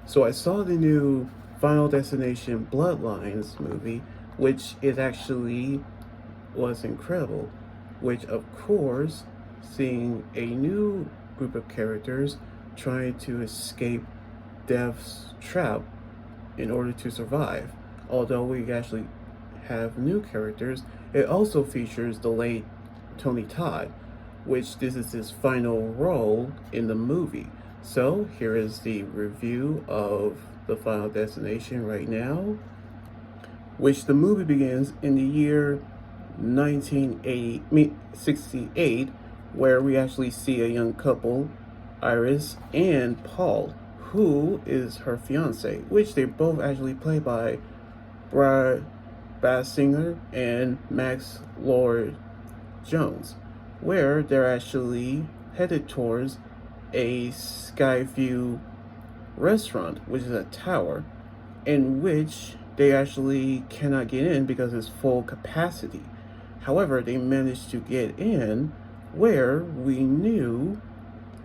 So I saw the new Final Destination Bloodlines movie, which it actually was incredible. Which, of course, seeing a new group of characters trying to escape death's trap in order to survive. Although we actually have new characters, it also features the late Tony Todd, which this is his final role in the movie. So here is the review of the Final Destination right now, which the movie begins in the year 1968, where we actually see a young couple, Iris and Paul, who is her fiance, which they both actually play by Brad Bassinger and Max Lord Jones, where they're actually headed towards a Skyview restaurant, which is a tower, in which they actually cannot get in because it's full capacity. However, they managed to get in where we knew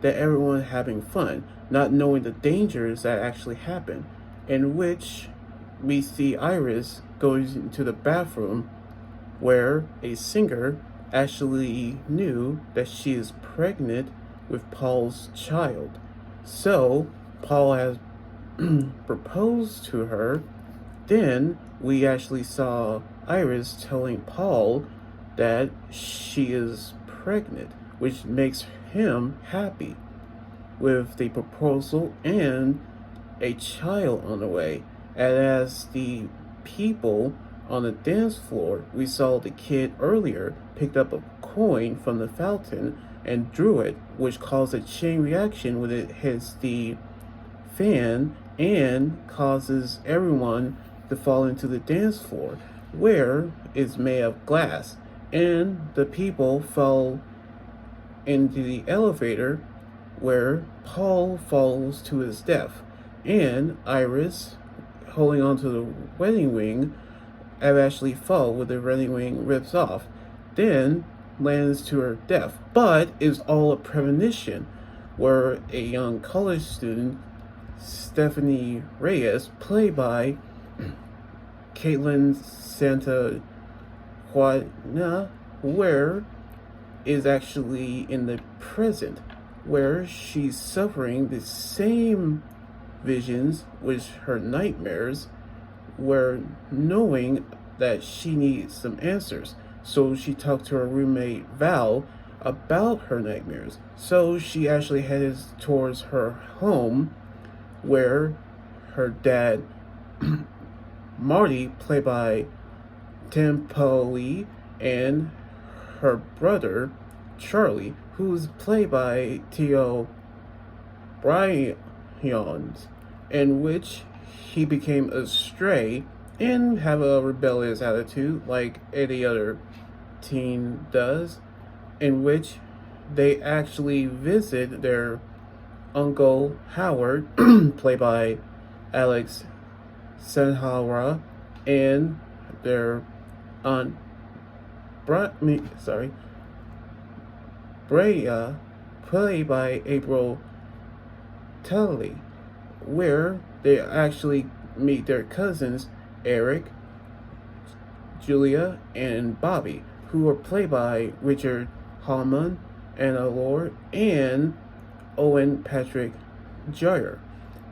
that everyone having fun, not knowing the dangers that actually happen, in which we see Iris going into the bathroom where a singer actually knew that she is pregnant with Paul's child. So Paul has proposed to her. Then we actually saw Iris telling Paul that she is pregnant, which makes him happy with the proposal and a child on the way. And as the people on the dance floor, we saw the kid earlier picked up a coin from the fountain and drew it, which caused a chain reaction when it hits the fan and causes everyone to fall into the dance floor, where it's made of glass. And the people fell into the elevator where Paul falls to his death. And Iris, holding onto the wedding ring, actually fell with the wedding ring rips off. Then lands to her death. But it's all a premonition where a young college student, Stephanie Reyes, played by Caitlin Santa Juana, where is actually in the present, where she's suffering the same visions with her nightmares, where knowing that she needs some answers. So she talked to her roommate Val about her nightmares. So she actually headed towards her home, where her dad, Marty, played by Tim Polly, and her brother, Charlie, who's played by Theo Bryant, in which he became a stray and have a rebellious attitude like any other teen does, in which they actually visit their Uncle Howard, played by Alex Senhara, and their aunt Brea, played by April Tully, where they actually meet their cousins Eric, Julia, and Bobby, who are played by Richard Hallman, Anna Lord, and Owen Patrick Joyer.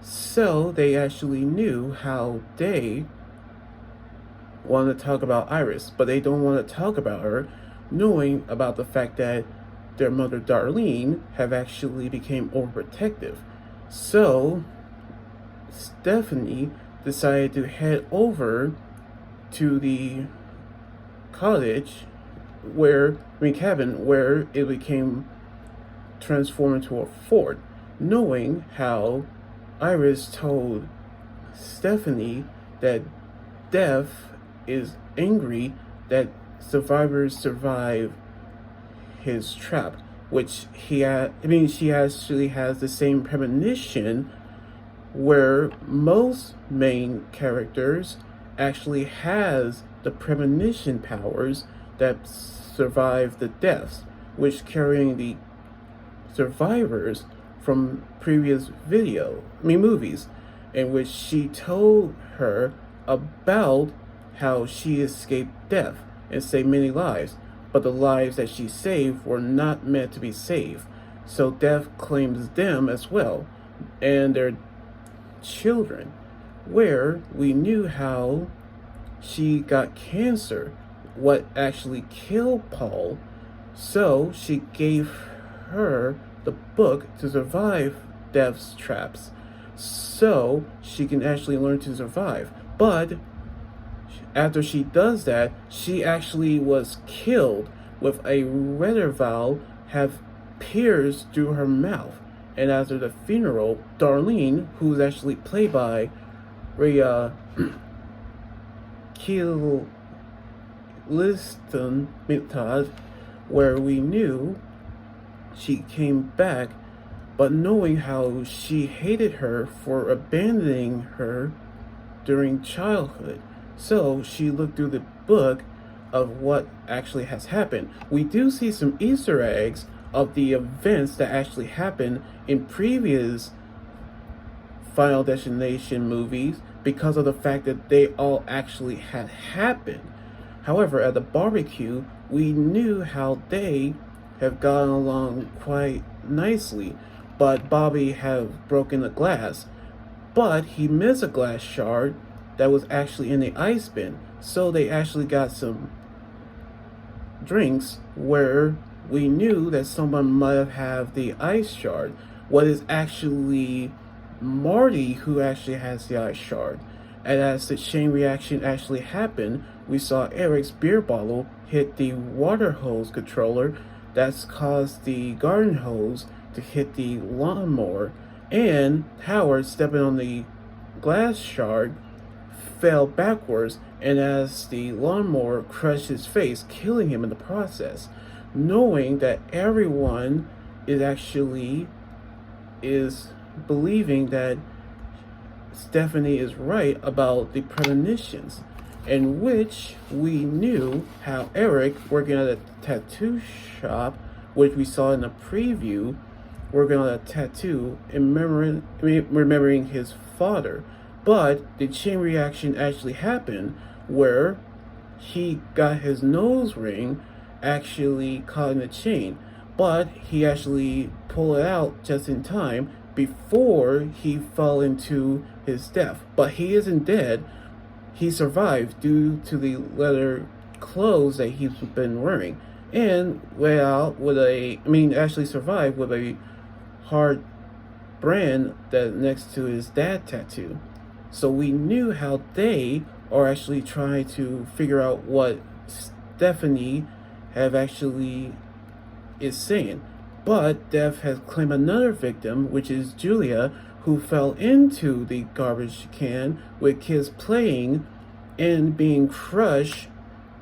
So they actually knew how they want to talk about Iris, but they don't want to talk about her, knowing about the fact that their mother Darlene have actually became overprotective. So Stephanie decided to head over to the cottage cabin where it became transformed into a fort, knowing how Iris told Stephanie that Death is angry that survivors survive his trap, which she actually has the same premonition where most main characters actually has the premonition powers that survive the deaths, which carrying the survivors from previous movies, in which she told her about how she escaped death and saved many lives, but the lives that she saved were not meant to be saved. So death claims them as well, and their children, where we knew how she got cancer, what actually killed Paul. So she gave her the book to survive death's traps, so she can actually learn to survive. But after she does that, she actually was killed with a reservoir have pierced through her mouth. And after the funeral, Darlene, who's actually played by Rhea Liston Todd, where we knew she came back, but knowing how she hated her for abandoning her during childhood. So she looked through the book of what actually has happened. We do see some Easter eggs of the events that actually happened in previous Final Destination movies because of the fact that they all actually had happened. However, at the barbecue, we knew how they have gotten along quite nicely, but Bobby had broken the glass, but he missed a glass shard that was actually in the ice bin, so they actually got some drinks where we knew that someone might have the ice shard. What is actually Marty who actually has the ice shard. And as the chain reaction actually happened, we saw Eric's beer bottle hit the water hose controller that's caused the garden hose to hit the lawnmower, and Howard stepping on the glass shard fell backwards, and as the lawnmower crushed his face, killing him in the process. Knowing that everyone is believing that Stephanie is right about the premonitions, in which we knew how Eric, working at a tattoo shop, which we saw in the preview, working on a tattoo and remembering his father. But the chain reaction actually happened where he got his nose ring actually caught in the chain, but he actually pulled it out just in time before he fell into his death. But he isn't dead. He survived due to the leather clothes that he's been wearing, and actually survived with a hard brand that next to his dad tattoo. So we knew how they are actually trying to figure out what Stephanie have actually is saying. But Death has claimed another victim, which is Julia, who fell into the garbage can with kids playing and being crushed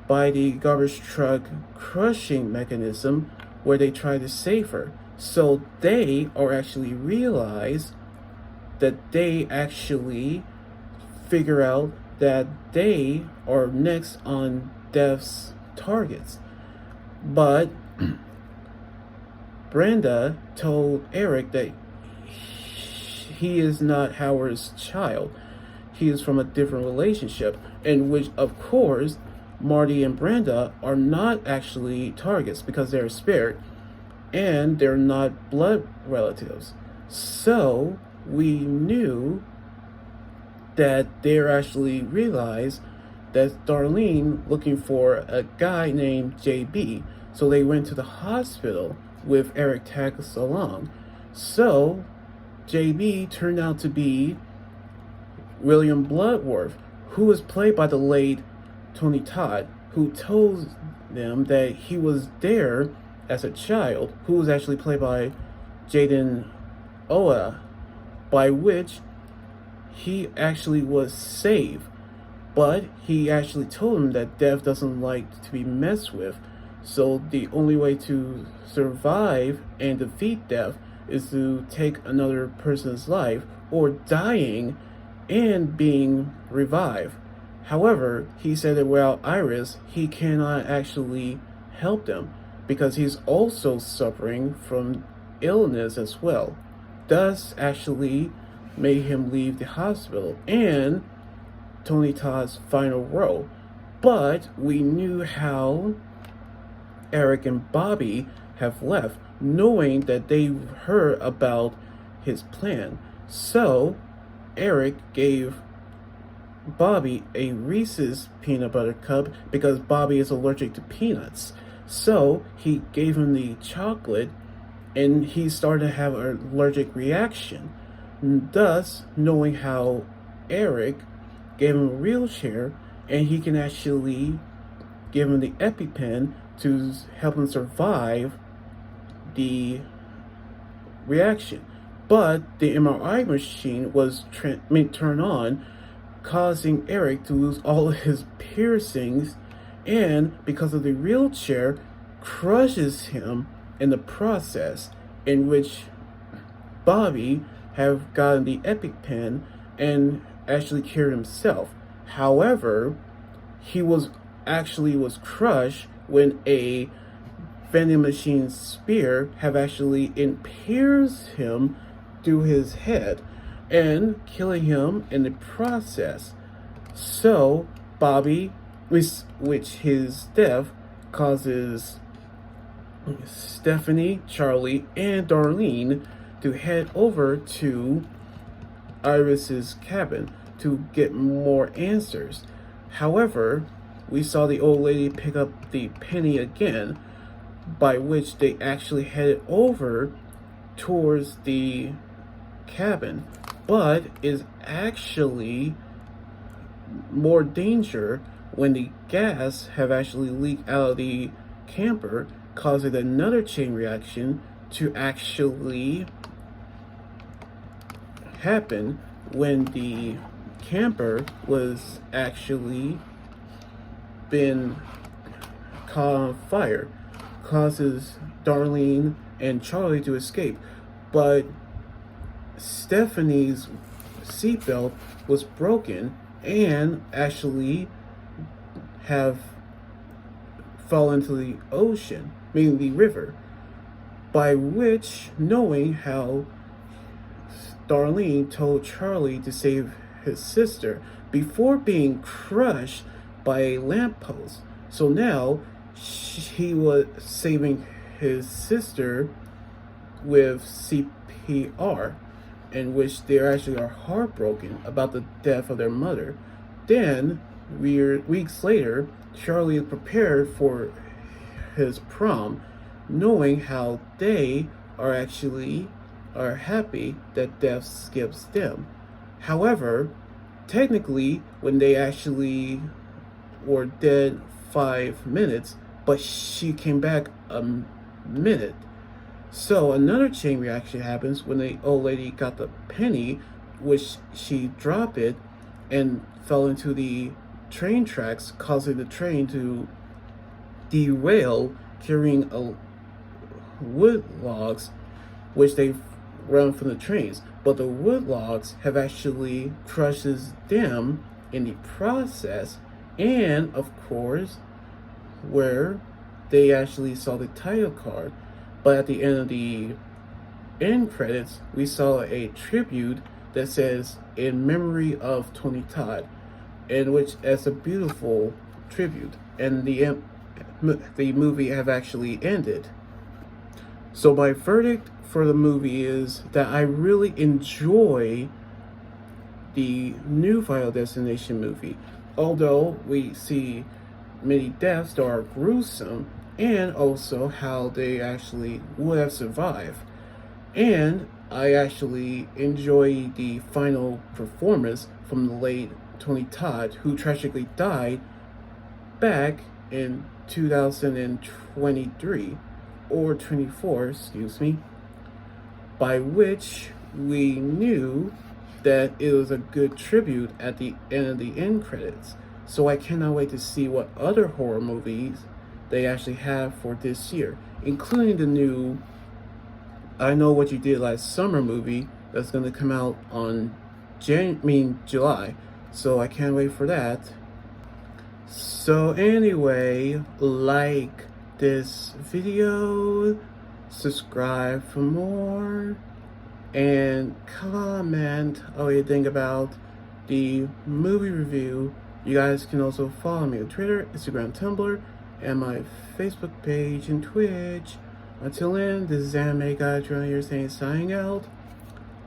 by the garbage truck crushing mechanism where they tried to save her. So they are actually realize that they actually figure out that they are next on Death's targets. But Brenda told Eric that he is not Howard's child. He is from a different relationship, in which, of course, Marty and Brenda are not actually targets because they're spirit and they're not blood relatives. So we knew that they're actually realized that Darlene looking for a guy named JB. So they went to the hospital with Eric tags along. So JB turned out to be William Bloodworth, who was played by the late Tony Todd, who told them that he was there as a child, who was actually played by Jaden Oa, by which he actually was saved. But he actually told him that Death doesn't like to be messed with, so the only way to survive and defeat Death is to take another person's life or dying and being revived. However, he said that without Iris, he cannot actually help them because he's also suffering from illness as well. Thus, actually, made him leave the hospital and Tony Todd's final role. But we knew how Eric and Bobby have left, knowing that they heard about his plan. So Eric gave Bobby a Reese's peanut butter cup because Bobby is allergic to peanuts. So he gave him the chocolate and he started to have an allergic reaction. Thus, knowing how Eric gave him a wheelchair and he can actually give him the EpiPen to help him survive the reaction. But the MRI machine was turned on, causing Eric to lose all of his piercings, and because of the wheelchair, crushes him in the process, in which Bobby have gotten the EpiPen and actually cured himself. However, he was crushed when a vending machine spear have actually pierced him through his head and killing him in the process. So Bobby, which his death causes Stephanie, Charlie, and Darlene to head over to Iris's cabin to get more answers. However, we saw the old lady pick up the penny again, by which they actually headed over towards the cabin, but is actually more danger when the gas have actually leaked out of the camper, causing another chain reaction to actually happen when the camper was actually been caught on fire, causes Darlene and Charlie to escape. But Stephanie's seatbelt was broken and actually have fallen into the ocean, meaning the river, by which, knowing how Darlene told Charlie to save his sister before being crushed by a lamppost. So now he was saving his sister with CPR, in which they actually are heartbroken about the death of their mother. Then, weeks later, Charlie is prepared for his prom, knowing how they are happy that death skips them. However, technically, when they actually were dead 5 minutes, but she came back a minute. So another chain reaction happens when the old lady got the penny, which she dropped it and fell into the train tracks, causing the train to derail, carrying wood logs, which they run from the trains. But the wood logs have actually crushes them in the process, and of course, where they actually saw the title card. But at the end of the end credits, we saw a tribute that says "In memory of Tony Todd," in which is a beautiful tribute, and the movie have actually ended. So my verdict for the movie is that I really enjoy the new Final Destination movie, although we see many deaths that are gruesome, and also how they actually would have survived. And I actually enjoy the final performance from the late Tony Todd, who tragically died back in 2023, or 24, excuse me, by which we knew that it was a good tribute at the end of the end credits. So I cannot wait to see what other horror movies they actually have for this year, including the new I Know What You Did Last Summer movie that's going to come out on July. So I can't wait for that. So anyway, like this video, subscribe for more, and comment what you think about the movie review. You guys can also follow me on Twitter, Instagram, Tumblr, and my Facebook page and Twitch. Until then, this is Anime Guy Trying here saying signing out.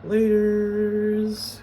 Laters.